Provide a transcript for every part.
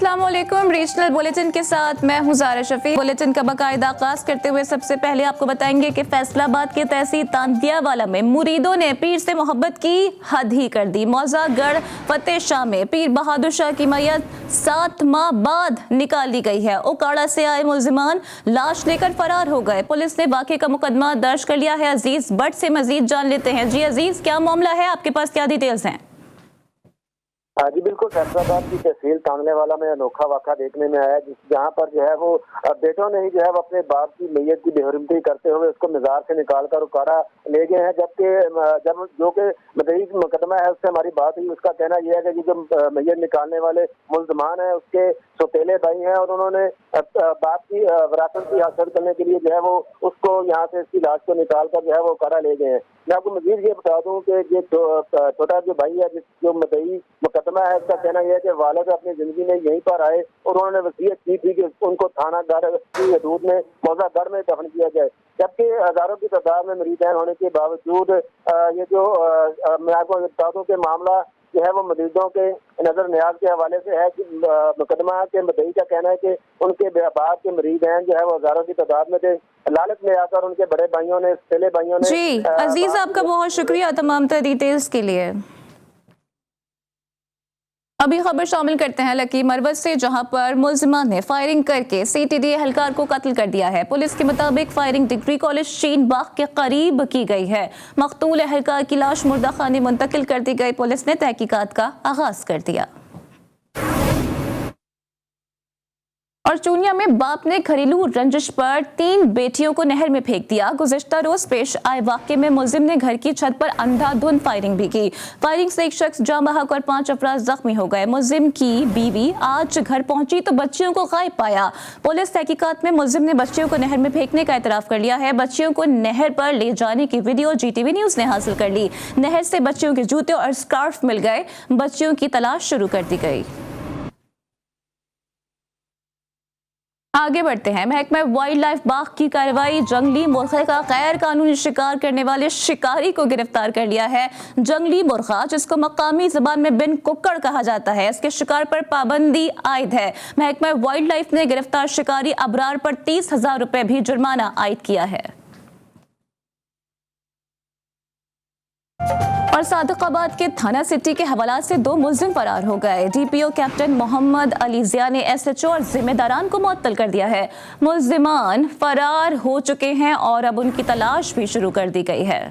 अस्सलाम वालेकुम। Regional bulletin के साथ मैं हूं ज़ारा शफी। बुलेटिन का बाकायदा आगाज करते हुए सबसे पहले आपको बताएंगे कि फैसलाबाद के तहसील तांदियावाला में मुरीदों ने पीर से मोहब्बत की हद ही कर दी। मौजागढ़ फतेह शाह में पीर बहादुर शाह की मैयत 7 माह बाद निकाल ली गई है। उकाड़ा से आए मुल्जिमान लाश लेकर फरार हो गए। पुलिस ने वाक़े का मुकदमा दर्ज कर लिया है। अजीज भट्ट से मजीद जान लेते हैं। जी अजीज, क्या मामला है, आपके पास क्या डिटेल्स हैं? हाँ जी बिल्कुल, फैसलाबाद की तहसील तांदलेवाला में अनोखा वाक़ा देखने में आया, जहाँ पर जो है वो बेटों ने ही जो है वो अपने बाप की मैयत की बेहरमती करते हुए उसको मज़ार से निकालकर उकाड़ा ले गए हैं। जबकि जब जो कि मदई मुकदमा है उससे हमारी बात हुई, उसका कहना यह है कि जो मैयत निकालने वाले मुल्ज़मान हैं उसके सौतेले भाई हैं और उन्होंने बाप की विरासत की हासिल करने के लिए जो है वो उसको यहाँ से इसकी लाश को निकाल कर जो है वो उकाड़ा ले गए हैं। मैं आपको मजीद ये बता दूं कि ये छोटा जो भाई है, जो मदई मुकदमा है, उसका कहना यह है कि वालिद अपनी जिंदगी में यहीं पर आए और उन्होंने वसीयत की थी कि उनको थाना घर की हदूद में मौजागढ़ में दफन किया जाए। जबकि हजारों की तादाद में मरीज़ होने के बावजूद ये जो मैं आपको बता दूं कि मामला जो है वो मरीजों के नजर न्याज के हवाले से है कि मुकदमा के मदई का कहना है कि उनके बाप के मरीज हैं जो है वो हजारों की तादाद में थे। लालच में आकर उनके बड़े भाइयों ने, पहले भाइयों ने। जी अजीज, आपका बहुत शुक्रिया तमाम डिटेल्स के लिए। अभी खबर शामिल करते हैं लकी मरवत से, जहां पर मुल्जिमान ने फायरिंग करके सीटीडी एहलकार को कत्ल कर दिया है। पुलिस के मुताबिक फायरिंग डिग्री कॉलेज शीन बाग के करीब की गई है। मकतूल एहलकार की लाश मुर्दा खाने मुंतकिल कर दी गई। पुलिस ने तहकीकात का आगाज कर दिया। और चूनिया में बाप ने घरेलू रंजिश पर 3 बेटियों को नहर में फेंक दिया। गुज़िश्ता रोज पेश आए वाक़े में मुल्जिम ने घर की छत पर अंधाधुंध फायरिंग भी की। फायरिंग से एक शख्स जाँ बहक और 5 अफराद जख्मी हो गए। मुल्जिम की बीवी आज घर पहुंची तो बच्चियों को गायब पाया। पुलिस तहकीकात में मुल्जिम ने बच्चियों को नहर में फेंकने का एतराफ़ कर लिया है। बच्चियों को नहर पर ले जाने की वीडियो GTV न्यूज़ ने हासिल कर ली। नहर से बच्चियों के जूते और स्कार्फ मिल गए। बच्चियों की तलाश शुरू कर दी गई। आगे बढ़ते हैं। महकमा वाइल्ड लाइफ बाग की कार्रवाई, जंगली मुर्गे का गैर कानूनी शिकार करने वाले शिकारी को गिरफ्तार कर लिया है। जंगली मुर्गा, जिसको मकामी जबान में बिन कुक्कड़ कहा जाता है, इसके शिकार पर पाबंदी आयद है। महकमा वाइल्ड लाइफ ने गिरफ्तार शिकारी अबरार पर 30,000 रुपए भी जुर्माना आयद किया है। और सादकाबाद के थाना सिटी के हवाला से 2 मुल्जिम फरार हो गए। DPO कैप्टन मोहम्मद अली जिया ने SHO और जिम्मेदारान को मुअत्तल कर दिया है। मुल्जिमान फरार हो चुके हैं और अब उनकी तलाश भी शुरू कर दी गई है।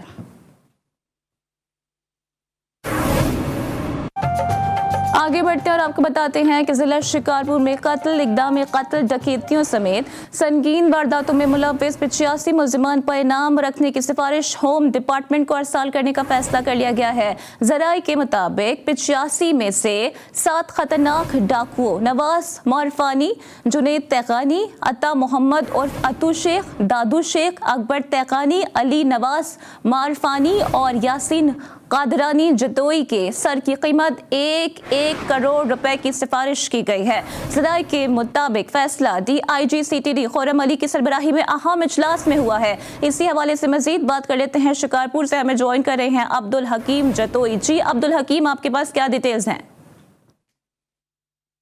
आगे बढ़ते हैं और आपको बताते हैं कि जिला शिकारपुर में कत्ल, इक़दाम कत्ल, डकैतियों समेत संगीन वारदातों में मुलव्विस 85 मुल्जिमान पर इनाम रखने की सिफारिश होम डिपार्टमेंट को अरसाल करने का फैसला कर लिया गया है। ज़राए के मुताबिक 85 में से 7 खतरनाक डाकुओं नवाज मारफानी, जुनेद तैगानी, अता मोहम्मद और अतु शेख, दादू शेख, अकबर तैगानी, अली नवाज मारफानी और यासीन कादरानी जतोई के सर की कीमत 1 करोड़ रुपए की सिफारिश की गई है। ज़राए के मुताबिक फैसला DIG CTD खुर्रम अली की सरबराही में अहम इजलास में हुआ है। इसी हवाले से मजीद बात कर लेते हैं। शिकारपुर से हमें ज्वाइन कर रहे हैं अब्दुल हकीम जतोई। जी अब्दुल हकीम, आपके पास क्या डिटेल्स हैं?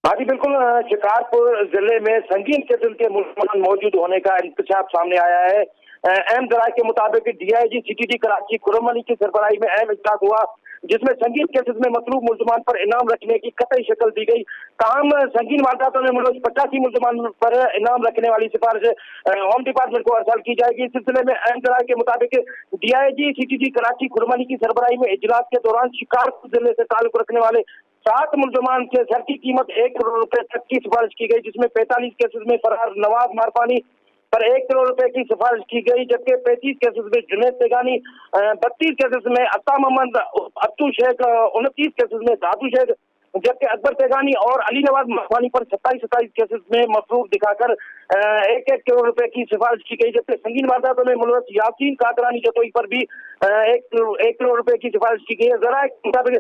हाँ जी बिल्कुल, शिकारपुर जिले में संगीन किस्म के मुल्जिमान मौजूद होने का इंकशाफ सामने आया है। अहम ज़राए के मुताबिक DIG CTD कराची खुर्रम अली की सरबराही में अहम इजलास हुआ, जिसमें संगीन केसेस में मतलूब मुल्जिमान पर इनाम रखने की कतई शक्ल दी गई। तमाम संगीन वारदातों में मुल्क 85 मुल्जिमान पर इनाम रखने वाली सिफारिश होम डिपार्टमेंट को अरसाल की जाएगी। इस सिलसिले में अहम ज़राए के मुताबिक DIG CTD कराची खुर्रम अली की सरबराही में इजलास के दौरान शिकारपुर जिले से ताल्लुक रखने वाले 7 मुल्जिमान के सर की कीमत 1 करोड़ रुपए तक की सिफारिश की गई, जिसमें 45 केसेस में फरार नवाज मारफानी पर 1 करोड़ रुपए की सिफारिश की गई, जबकि 35 केसेस में जुनेद तेगानी, 32 केसेस में अता मोहम्मद, अतु शेख, 29 केसेस में दादू शेख, जबकि अकबर तेगानी और अली नवाज मारफानी पर 27 केसेस में मफरूक दिखाकर 1 करोड़ रुपए की सिफारिश की गई। जबकि संगीन वारदातों में मुलव्वस यासीन कादरानी जतोई पर भी 1 करोड़ रुपए की सिफारिश की गई है। ज़राए के मुताबिक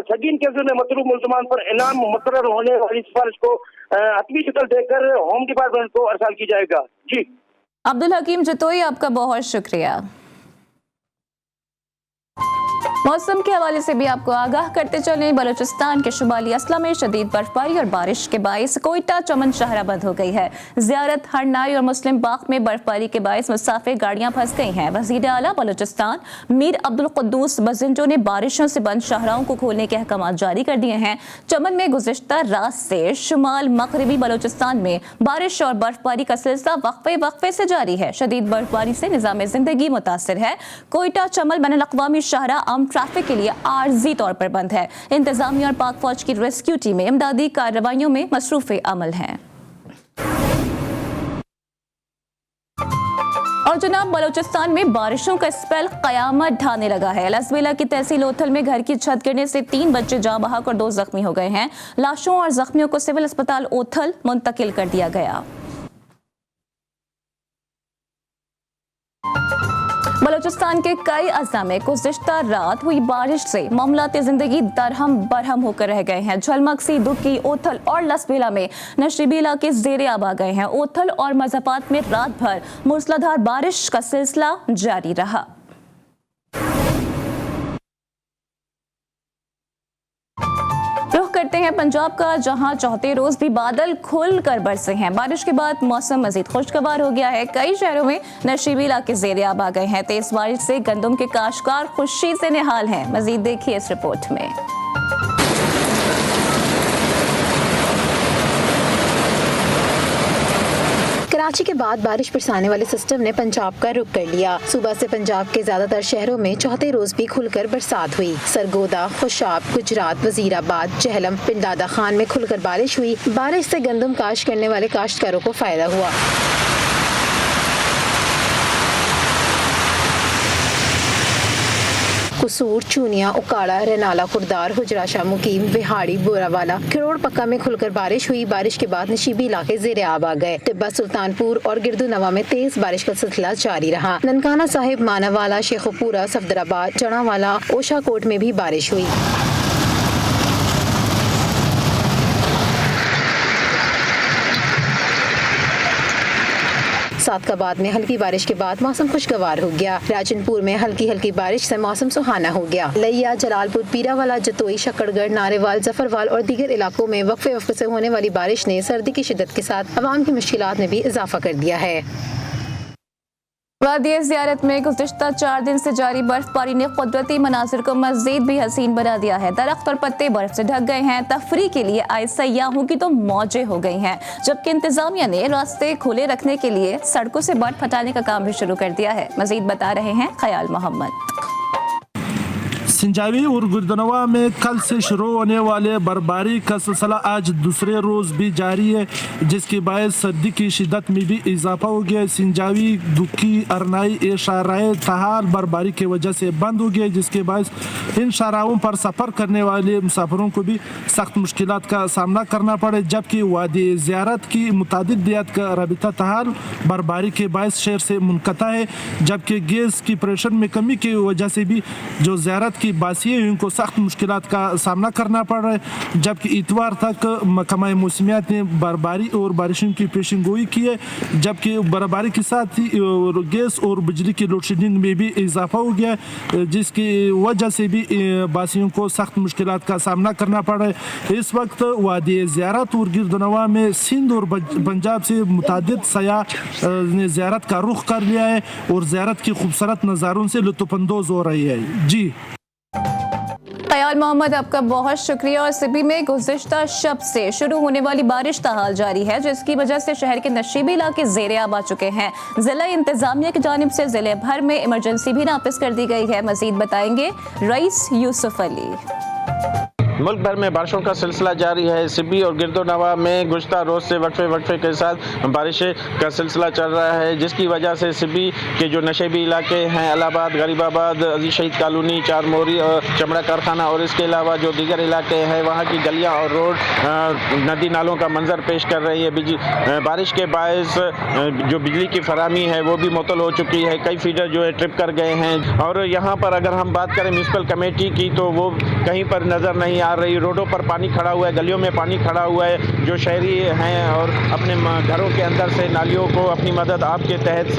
संगीन केसेस में मतलूब मुल्जिमान पर इनाम मुकर्रर होने वाली सिफारिश को हतमी शक्ल देकर होम डिपार्टमेंट को अरसाल की जाएगा। जी अब्दुल हकीम जतोई, आपका बहुत शुक्रिया। मौसम के हवाले से भी आपको आगाह करते चलें। बलूचिस्तान के शुमाली असला में शदीद बर्फबारी और बारिश के बायस कोयटा चमन शाहरा बंद हो गई है। ज़ियारत, हरनाई और मुस्लिम बाग में बर्फबारी के बायस मुसाफिर गाड़ियां फंस गई हैं। वज़ीर आला बलूचिस्तान मीर अब्दुल कुद्दूस बजिंजो ने बारिशों से बंद शाहराओं को खोलने के अहकाम जारी कर दिए हैं। चमन में गुज़िश्ता रात से शुमाल मगरबी बलूचिस्तान में बारिश और बर्फबारी का सिलसिला वक्फे से जारी है। शदीद बर्फबारी से निज़ाम ज़िंदगी मुतासिर है। कोयटा चमल बैनुल अक़वामी शाहरा आम ट्रैफिक के लिए आर्जी तौर पर बंद है। इंतजामिया और पाक फौज की रेस्क्यू टीमें इमदादी कार्रवाइयों में मसरूफ़ अमल हैं। और जनाब, बलूचिस्तान में बारिशों का स्पेल कयामत ढाने लगा है। लसबेला की तहसील ओथल में घर की छत गिरने से 3 बच्चे जाँ बहक और 2 जख्मी हो गए हैं। लाशों और जख्मियों को सिविल अस्पताल ओथल मुंतकिल कर दिया गया। बलूचिस्तान के कई अज़ला में गुज़िश्ता रात हुई बारिश से मामलात ज़िंदगी दरहम बरहम होकर रह गए हैं। झलमक्सी, दुक्की, ओथल और लसबेला में नशीबी इलाके ज़ेरे आब आ गए हैं। ओथल और मज़ाफ़ात में रात भर मूसलाधार बारिश का सिलसिला जारी रहा। रुख करते हैं पंजाब का, जहां चौथे रोज भी बादल खुल कर बरसे हैं। बारिश के बाद मौसम मजीद खुशगवार हो गया है। कई शहरों में नशीबी इलाके ज़ेरे आब आ गए हैं। तेज बारिश से गंदम के काश्तकार खुशी से निहाल हैं। मजीद देखिए इस रिपोर्ट में। कराची के बाद बारिश बरसाने वाले सिस्टम ने पंजाब का रुख कर लिया। सुबह से पंजाब के ज्यादातर शहरों में चौथे रोज भी खुलकर बरसात हुई। सरगोदा, खुशाब, गुजरात, वजीराबाद, चहलम, पिंडादा खान में खुलकर बारिश हुई। बारिश से गंदम काश करने वाले काश्तकारों को फायदा हुआ। कसूर, चूनिया, उकाड़ा, रेनाला, खुरदार, हुजरा शाह, मुकीम, बिहाड़ी, बोरावाला, खिरोड़ पक्का में खुलकर बारिश हुई। बारिश के बाद नशीबी इलाके ज़ेरे आब आ गए। टिब्बा, सुल्तानपुर और गिरदू नवा में तेज बारिश का सिलसिला जारी रहा। ननकाना साहिब, मानावाला, शेखुपुरा, सफदराबाद, चनावाला, ओशाकोट में भी बारिश हुई। सादकाबाद में हल्की बारिश के बाद मौसम खुशगवार हो गया। राजनपुर में हल्की हल्की बारिश से मौसम सुहाना हो गया। लिया, जलालपुर, पीरावाला, जतोई, शकरगढ़, नारेवाल, जफरवाल और दीगर इलाकों में वक्फे से होने वाली बारिश ने सर्दी की शिद्दत के साथ अवाम की मुश्किलात में भी इजाफा कर दिया है। वादी ज़ियारत में गुज़िश्ता 4 दिन से जारी बर्फबारी ने कुदरती मनाजिर को मज़ीद भी हसीन बना दिया है। दरख्त और पत्ते बर्फ से ढक गए हैं। तफरी के लिए आए सयाहों की तो मौजें हो गई हैं, जबकि इंतजामिया ने रास्ते खुले रखने के लिए सड़कों से बर्फ हटाने का काम भी शुरू कर दिया है। मज़ीद बता रहे हैं ख्याल मोहम्मद। सिंजावी और गुर्दनवा में कल से शुरू होने वाले बर्फबारी का सिलसिला आज दूसरे रोज भी जारी है, जिसके बायस सर्दी की शिद्दत में भी इजाफा हो गया। सिंजावी, दुक्की, अरनाई शाहराएं तहाल बर्फबारी की वजह से बंद हो गए, जिसके बायस इन शाहराओं पर सफ़र करने वाले मुसाफिरों को भी सख्त मुश्किलात का सामना करना पड़े। जबकि वादी ज़ियारत की मुतादिद दियात का रबिता तहाल बर्फबारी के बायस शहर से मुनक़ता है, जबकि गैस की प्रेशर में कमी की वजह से भी जो ज़ियारत की बासियाँ उनको सख्त मुश्किलात का सामना करना पड़ रहा है। जबकि इतवार तक महकमा मौसमियात ने बर्फबारी और बारिशों की पेशन गोई की है, जबकि बर्फबारी के साथ ही गैस और बिजली की लोड शेडिंग में भी इजाफा हो गया है, जिसकी वजह से भी बासियों को सख्त मुश्किलात का सामना करना पड़ रहा है। इस वक्त वादी ज़ियारत और गिरदनवा में सिंध और पंजाब से मुतादिद सयाह ने ज़ियारत का रुख कर लिया है और ज़ियारत की खूबसूरत नज़ारों से लुत्फ़अंदोज़ हो रही है। जी ख्याल मोहम्मद, आपका बहुत शुक्रिया। और सिबी में गुज़िश्ता शब से शुरू होने वाली बारिश ताहाल जारी है, जिसकी वजह से शहर के नशीबी इलाके ज़ेरे आब आ चुके हैं। ज़िला इंतजामिया की जानिब से ज़िले भर में इमरजेंसी भी नाफिज कर दी गई है। मज़ीद बताएंगे रईस यूसुफ अली। मुल्क भर में बारिशों का सिलसिला जारी है। सिबी और गिरदोनवा में गुज़श्ता रोज़ से वक्फे के साथ बारिश का सिलसिला चल रहा है, जिसकी वजह से सिबी के जो नशेबी इलाके हैं अलाहाबाद, गरीबाबाद, अजीज शहीद कॉलोनी, चार मोरी और चमड़ा कारखाना और इसके अलावा जो दीगर इलाके हैं वहाँ की गलियाँ और रोड नदी नालों का मंजर पेश कर रही है। बारिश के बायस जो बिजली की फरामी है वो भी मुअत्तल हो चुकी है। कई फीडर जो है ट्रिप कर गए हैं और यहाँ पर अगर हम बात करें म्यूनसिपल कमेटी की तो वो कहीं पर नज़र नहीं आ रही, रोडों पर पानी खड़ा हुआ है, गलियों में पानी खड़ा हुआ है। जो शहरी हैं और अपने घरों के अंदर से नालियों को अपनी मदद आप के तहत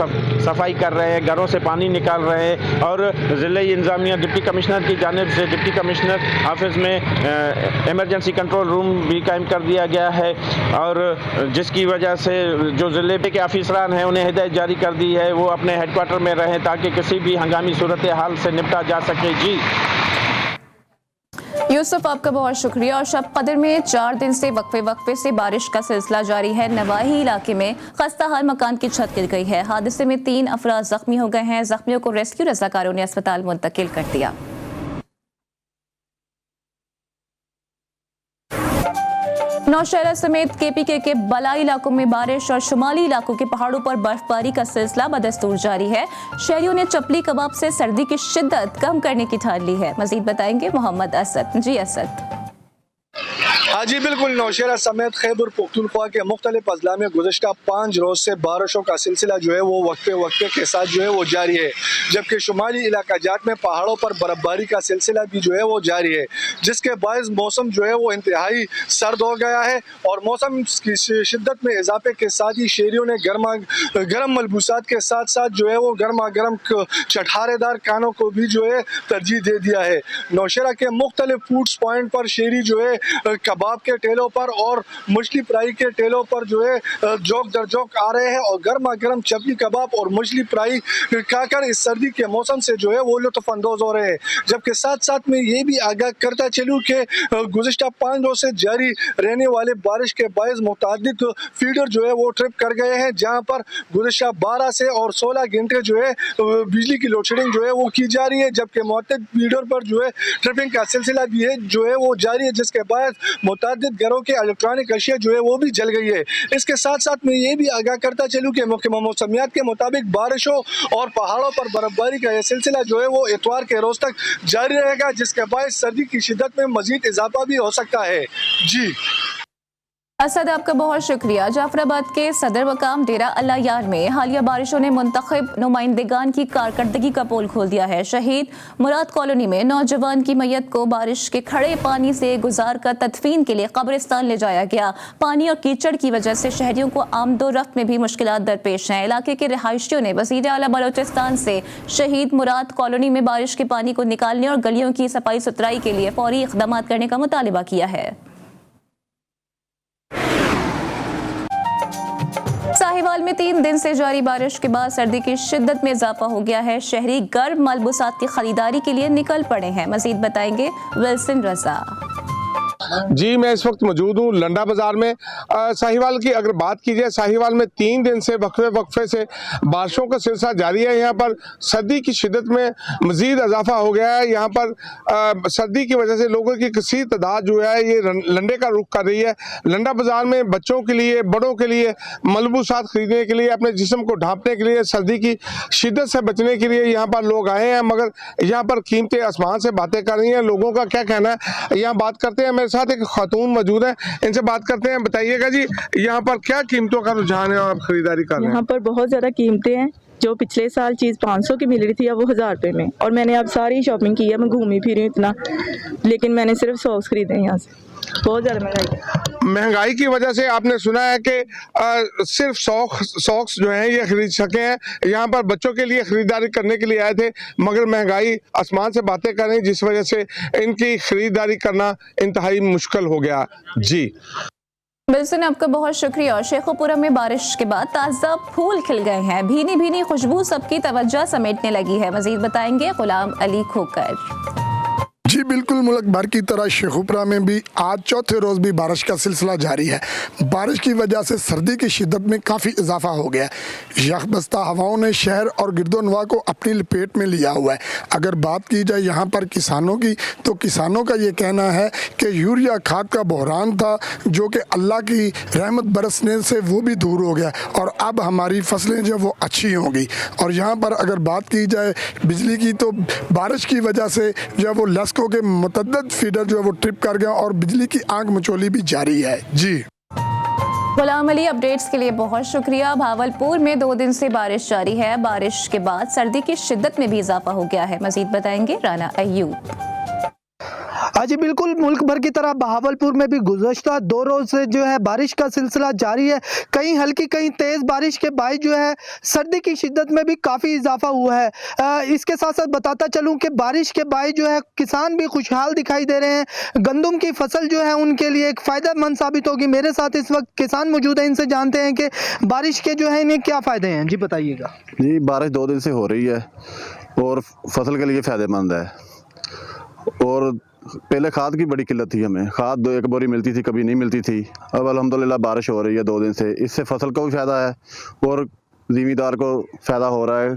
सफाई कर रहे हैं, घरों से पानी निकाल रहे हैं। और ज़िला इंतज़ामिया डिप्टी कमिश्नर की जानिब से डिप्टी कमिश्नर ऑफिस में इमरजेंसी कंट्रोल रूम भी कायम कर दिया गया है, और जिसकी वजह से जो ज़िले के अफसरान हैं उन्हें हिदायत जारी कर दी है वो अपने हेडक्वार्टर में रहें ताकि किसी भी हंगामी सूरत हाल से निपटा जा सके। जी यूसुफ, आपका बहुत शुक्रिया। और शब कदर में 4 दिन से वक्फे से बारिश का सिलसिला जारी है। नवाही इलाके में खस्ता हाल मकान की छत गिर गई है। हादसे में 3 अफराद जख्मी हो गए हैं। जख्मियों को रेस्क्यू रज़ाकारों ने अस्पताल मुंतकिल कर दिया। नौशहरा समेत KPK के बलाई इलाकों में बारिश और शुमाली इलाकों के पहाड़ों पर बर्फबारी का सिलसिला बदस्तूर जारी है। शहरियों ने चपली कबाब से सर्दी की शिद्दत कम करने की ठान ली है। मजीद बताएंगे मोहम्मद असद। जी असद। हाँ जी बिल्कुल, नौशहरा समेत खैबर पख्तूनख्वा के मुख्तलिफ अजला में गुज़श्ता 5 रोज़ से बारिशों का सिलसिला जो है वो वक्फे के साथ जो है वो जारी है, जबकि शुमाली इलाका जात में पहाड़ों पर बर्फबारी का सिलसिला भी जो है वो जारी है, जिसके बायस मौसम जो है वो इंतहाई सर्द हो गया है। और मौसम की शिद्दत में इजाफे के साथ ही शहरियों ने गर्म मलबूसात के साथ साथ जो है वो गर्मा गर्म चठारेदार खानों को भी जो है तरजीह दे दिया है। नौशहरा के मुख्तलिफ फूड्स पॉइंट पर शहरी जो है कबाब के टेलों पर और मछली फ्राई के टेलों पर जो है जोक दर जोक आ रहे हैं और गर्मा गर्म चपली कबाब और मछली फ्राई खाकर इस सर्दी के मौसम से जो है वो लुत्फ अंदोज हो रहे हैं। जबकि साथ साथ में ये भी आगाह करता चलूँ कि गुज़श्ता 5 रोज से जारी रहने वाले बारिश के बायस मुतादिद फीडर जो है वो ट्रिप कर गए हैं, जहाँ पर गुज़श्ता 12 से और 16 घंटे जो है बिजली की लोड शेडिंग जो है वो की जा रही है, जबकि मुतअद्दिद फीडर पर जो है ट्रिपिंग का सिलसिला भी है जो है वो जारी है, जिसके बाद मुतअद्दिद घरों के इलेक्ट्रॉनिक अशिया जो है वो भी जल गई है। इसके साथ साथ मैं ये भी आगाह करता चलूँ कि मौसमियात के मुताबिक बारिशों और पहाड़ों पर बर्फबारी का यह सिलसिला जो है वो इतवार के रोज तक जारी रहेगा, जिसके बाद सर्दी की शिद्दत में मजीद इजाफा भी हो सकता है। जी असद, आपका बहुत शुक्रिया। जाफराबाद के सदर मकाम डेरा अल्लाह यार में हालिया बारिशों ने मुंतखब नुमाइंदगान की कारकर्दगी का पोल खोल दिया है। शहीद मुराद कॉलोनी में नौजवान की मैयत को बारिश के खड़े पानी से गुजार कर तदफीन के लिए कब्रिस्तान ले जाया गया। पानी और कीचड़ की वजह से शहरियों को आमदोरफ्त में भी मुश्किलात दरपेश हैं। इलाके के रिहायशियों ने वज़ीर आला बलोचिस्तान से शहीद मुराद कॉलोनी में बारिश के पानी को निकालने और गलियों की सफाई सुथराई के लिए फौरी इक़दाम करने का मुतालिबा किया है। साहिवाल में 3 दिन से जारी बारिश के बाद सर्दी की शिद्दत में इजाफा हो गया है। शहरी गर्म मलबूसात की खरीदारी के लिए निकल पड़े हैं। मजीद बताएंगे विल्सन रजा। जी, मैं इस वक्त मौजूद हूँ लंडा बाज़ार में। साहिवाल की अगर बात की जाए, साहिवाल में 3 दिन से वक्फे से बारिशों का सिलसिला जारी है। यहाँ पर सर्दी की शिद्दत में मज़ीद इजाफा हो गया है। यहाँ पर सर्दी की वजह से लोगों की कसीर तादाद जो है ये लंडे का रुख कर रही है। लंडा बाज़ार में बच्चों के लिए, बड़ों के लिए मलबूसात खरीदने के लिए, अपने जिस्म को ढांपने के लिए, सर्दी की शिद्दत से बचने के लिए यहाँ पर लोग आए हैं, मगर यहाँ पर कीमतें आसमान से बातें कर रही हैं। लोगों का क्या कहना है, यहाँ बात करते हैं। मेरे साथ एक खातून मौजूद है, इनसे बात करते हैं। बताइएगा जी, यहाँ पर क्या कीमतों का रुझान है और आप खरीदारी कर रहे हैं? यहाँ पर बहुत ज़्यादा कीमतें हैं। जो पिछले साल चीज़ 500 की मिल रही थी अब वो 1000 रुपये में, और मैंने अब सारी शॉपिंग की है। मैं घूमी फिरी इतना, लेकिन मैंने सिर्फ सॉक्स खरीदे हैं यहाँ से। बहुत ज़्यादा महंगाई की वजह से आपने सुना है कि सिर्फ सॉक्स जो हैं ये खरीद सके हैं। यहाँ पर बच्चों के लिए खरीदारी करने के लिए आए थे, मगर महंगाई आसमान से बातें कर रही, जिस वजह से इनकी खरीदारी करना इंतहाई मुश्किल हो गया। जी बिल्सन, आपका बहुत शुक्रिया। शेखोपुरा में बारिश के बाद ताज़ा फूल खिल गए हैं। भीनी भीनी खुशबू सबकी तवज्जो समेटने लगी है। मजीद बताएंगे गुलाम अली खोकर। जी बिल्कुल, मुल्क भर की तरह शेखुपुरा में भी आज चौथे रोज़ भी बारिश का सिलसिला जारी है। बारिश की वजह से सर्दी की शिद्दत में काफ़ी इजाफा हो गया है। यखबस्ता हवाओं ने शहर और गिरदोनवा को अपनी लपेट में लिया हुआ है। अगर बात की जाए यहाँ पर किसानों की, तो किसानों का ये कहना है कि यूरिया खाद का बहरान था, जो कि अल्लाह की रहमत बरसने से वो भी दूर हो गया और अब हमारी फसलें जो वो अच्छी होंगी। और यहाँ पर अगर बात की जाए बिजली की, तो बारिश की वजह से जो वो लस्कों के मुतअद्दिद फीडर जो है वो ट्रिप कर गया और बिजली की आग मचोली भी जारी है। जी गुलाम अली, अपडेट्स के लिए बहुत शुक्रिया। भावलपुर में 2 दिन से बारिश जारी है। बारिश के बाद सर्दी की शिद्दत में भी इजाफा हो गया है। मजीद बताएंगे राना अय्यूब। जी बिल्कुल, मुल्क भर की तरह बहावलपुर में भी गुज़श्ता 2 रोज़ से जो है बारिश का सिलसिला जारी है। कहीं हल्की कहीं तेज़ बारिश के बायस जो है सर्दी की शिद्दत में भी काफ़ी इजाफा हुआ है। इसके साथ साथ बताता चलूँ कि बारिश के बायस जो है किसान भी खुशहाल दिखाई दे रहे हैं। गंदम की फसल जो है उनके लिए एक फ़ायदेमंद साबित होगी। मेरे साथ इस वक्त किसान मौजूद है, इनसे जानते हैं कि बारिश के जो है इन्हें क्या फ़ायदे हैं। जी बताइएगा। जी, बारिश 2 दिन से हो रही है और फसल के लिए फ़ायदेमंद है। और पहले खाद की बड़ी किल्लत थी, हमें खाद 1 बोरी मिलती थी, कभी नहीं मिलती थी। अब अल्हम्दुलिल्लाह बारिश हो रही है 2 दिन से, इससे फसल को भी फ़ायदा है और ज़मींदार को फ़ायदा हो रहा है।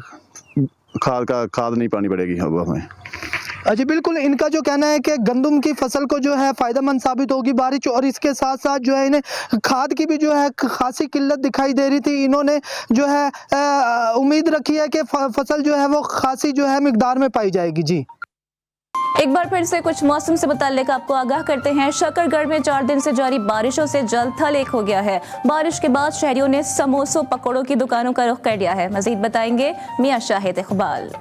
खाद नहीं पानी पड़ेगी अब हमें। जी बिल्कुल, इनका जो कहना है कि गंदम की फसल को जो है फ़ायदेमंद साबित होगी बारिश, और इसके साथ साथ जो है इन्हें खाद की भी जो है खासी किल्लत दिखाई दे रही थी। इन्होंने जो है उम्मीद रखी है कि फसल जो है वो खासी जो है मिकदार में पाई जाएगी। जी एक बार फिर से कुछ मौसम से मुताल्लिक आपको आगाह करते हैं। शकरगढ़ में 4 दिन से जारी बारिशों से जल थल एक हो गया है। बारिश के बाद शहरियों ने समोसों पकौड़ों की दुकानों का रुख कर लिया है। मजीद बताएंगे मियां शाहिद इकबाल।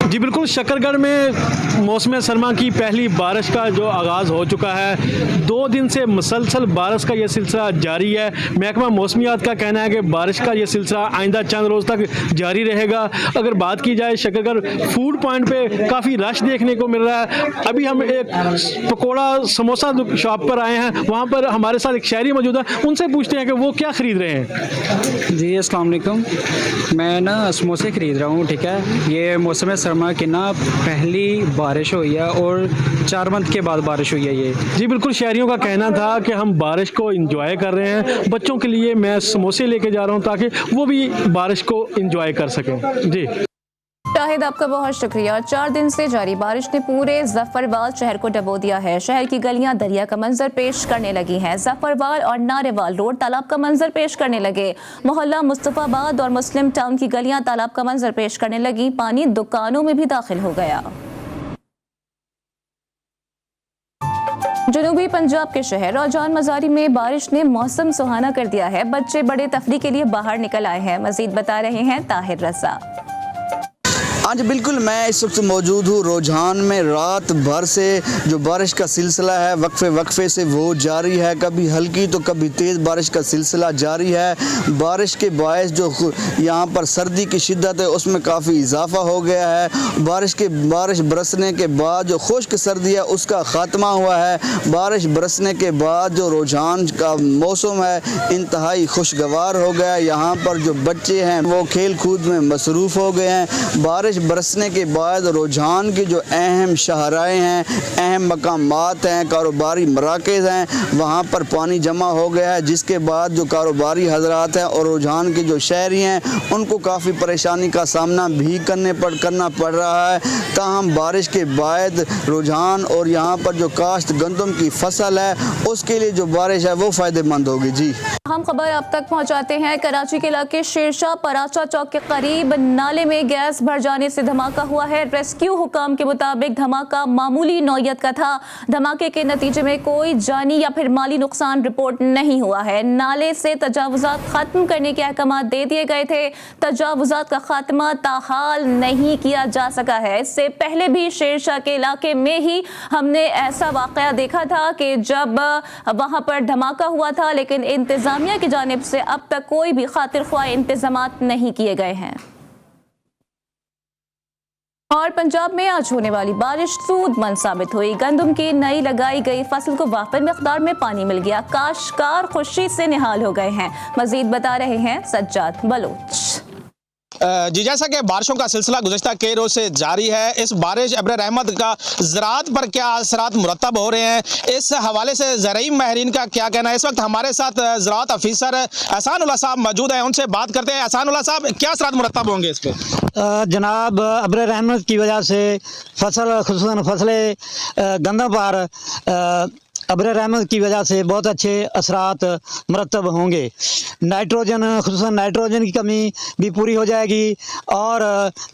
जी बिल्कुल, शकरगढ़ में मौसम सरमा की पहली बारिश का जो आगाज़ हो चुका है। 2 दिन से मुसलसल बारिश का ये सिलसिला जारी है। महकमा मौसमियात का कहना है कि बारिश का ये सिलसिला आइंदा चंद रोज़ तक जारी रहेगा। अगर बात की जाए शकरगढ़ फूड पॉइंट पे काफ़ी रश देखने को मिल रहा है। अभी हम एक पकौड़ा समोसा शॉप पर आए हैं, वहाँ पर हमारे साथ एक शहरी मौजूद है, उनसे पूछते हैं कि वो क्या ख़रीद रहे हैं। जी अस्सलाम वालेकुम, मैं ना समोसे ख़रीद रहा हूँ। ठीक है, ये मौसम सरमा की ना पहली बारिश हुई है और 4 मंथ के बाद बारिश हुई है ये। जी बिल्कुल, शहरियों का कहना था कि हम बारिश को एंजॉय कर रहे हैं। बच्चों के लिए मैं समोसे लेके जा रहा हूं ताकि वो भी बारिश को एंजॉय कर सकें। जी शाहिद, आपका बहुत शुक्रिया। 4 दिन से जारी बारिश ने पूरे जफरवाल शहर को डबो दिया है। शहर की गलियां दरिया का मंजर पेश करने लगी हैं। जफरवाल और नारेवाल रोड तालाब का मंजर पेश करने लगे। मोहल्ला मुस्तफाबाद और मुस्लिम टाउन की गलियां तालाब का मंजर पेश करने लगी। पानी दुकानों में भी दाखिल हो गया। जनूबी पंजाब के शहर रौजान मजारी में बारिश ने मौसम सुहाना कर दिया है। बच्चे बड़े तफरी के लिए बाहर निकल आए हैं। मजीद बता रहे हैं ताहिर रजा। हाँ जी बिल्कुल, मैं इस वक्त मौजूद हूँ रुझान में। रात भर से जो बारिश का सिलसिला है वक्फे से वो जारी है। कभी हल्की तो कभी तेज़ बारिश का सिलसिला जारी है। बारिश के बायस जो यहाँ पर सर्दी की शिद्दत है उसमें काफ़ी इजाफा हो गया है। बारिश बरसने के बाद जो खुश्क सर्दी है उसका ख़ात्मा हुआ है। बारिश बरसने के बाद जो रुझान का मौसम है इंतहाई खुशगवार हो गया है। यहाँ पर जो बच्चे हैं वो खेल कूद में मसरूफ़ हो गए हैं। बारिश बरसने के बाद रुझान की जो अहम शाहराएँ हैं, अहम मकामात हैं, कारोबारी मराकज़ हैं, वहाँ पर पानी जमा हो गया है, जिसके बाद जो कारोबारी हजरात हैं और रुझान के जो शहरी हैं उनको काफ़ी परेशानी का सामना भी करना पड़ रहा है। ताहम बारिश के बाद रुझान और यहाँ पर जो काश्त गंदम की फसल है उसके लिए जो बारिश है वो फ़ायदेमंद होगी। जी हम खबर आप तक पहुंचाते हैं। कराची के इलाके शेरशाह पराचा चौक के करीब नाले में गैस भर जाने से धमाका हुआ है। रेस्क्यू हुकाम के मुताबिक धमाका मामूली नौयत का था। धमाके के नतीजे में कोई जानी या फिर माली नुकसान रिपोर्ट नहीं हुआ है। नाले से तजावुजात खत्म करने के अहकाम दे दिए गए थे। तजावुजात का खात्मा ताहाल नहीं किया जा सका है। इससे पहले भी शेरशाह के इलाके में ही हमने ऐसा वाकया देखा था कि जब वहां पर धमाका हुआ था, लेकिन इंतजामिया की जानिब से अब तक कोई भी खातिर ख्वाह इंतजामात नहीं किए गए हैं। और पंजाब में आज होने वाली बारिश सूदमंद साबित हुई। गंदम की नई लगाई गई फसल को वाफिर मिकदार में पानी मिल गया। काश्तकार खुशी से निहाल हो गए हैं। मजीद बता रहे हैं सज्जाद बलोच। जी जैसा कि बारिशों का सिलसिला गुज़श्ता कई रोज़ से जारी है, इस बारिश अब्र रहमत का ज़राअत पर क्या असरात मुरतब हो रहे हैं, इस हवाले से ज़राई माहिरीन का क्या कहना है। इस वक्त हमारे साथ ज़राअत ऑफिसर एहसानुल्लाह साहब मौजूद हैं, उनसे बात करते हैं। एहसानुल्लाह साहब, क्या असरात मुरतब होंगे इस पर? जनाब, अब्र रहमत की वजह से फसल खुसूसन फसलें गंदम पर अब्र रहमत की वजह से बहुत अच्छे असरात मरतब होंगे। नाइट्रोजन, खुसूसन नाइट्रोजन की कमी भी पूरी हो जाएगी और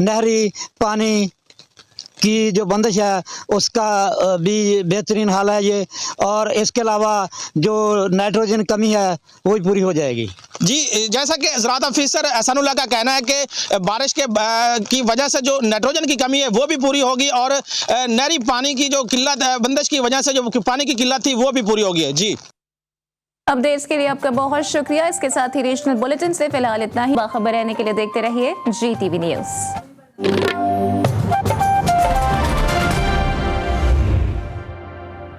नहरी पानी की जो बंदिश है उसका भी बेहतरीन हाल है ये, और इसके अलावा जो नाइट्रोजन कमी है वो भी पूरी हो जाएगी। जी, जैसा कि ज़राअत ऑफिसर एहसानुल्लाह का कहना है कि बारिश के की वजह से जो नाइट्रोजन की कमी है वो भी पूरी होगी और नहरी पानी की जो किल्लत है, बंदिश की वजह से जो पानी की किल्लत थी वो भी पूरी होगी। जी, अपडेट्स के लिए आपका बहुत शुक्रिया। इसके साथ ही रीजनल बुलेटिन से फिलहाल इतना ही। बाखबर रहने के लिए देखते रहिए GTV न्यूज़।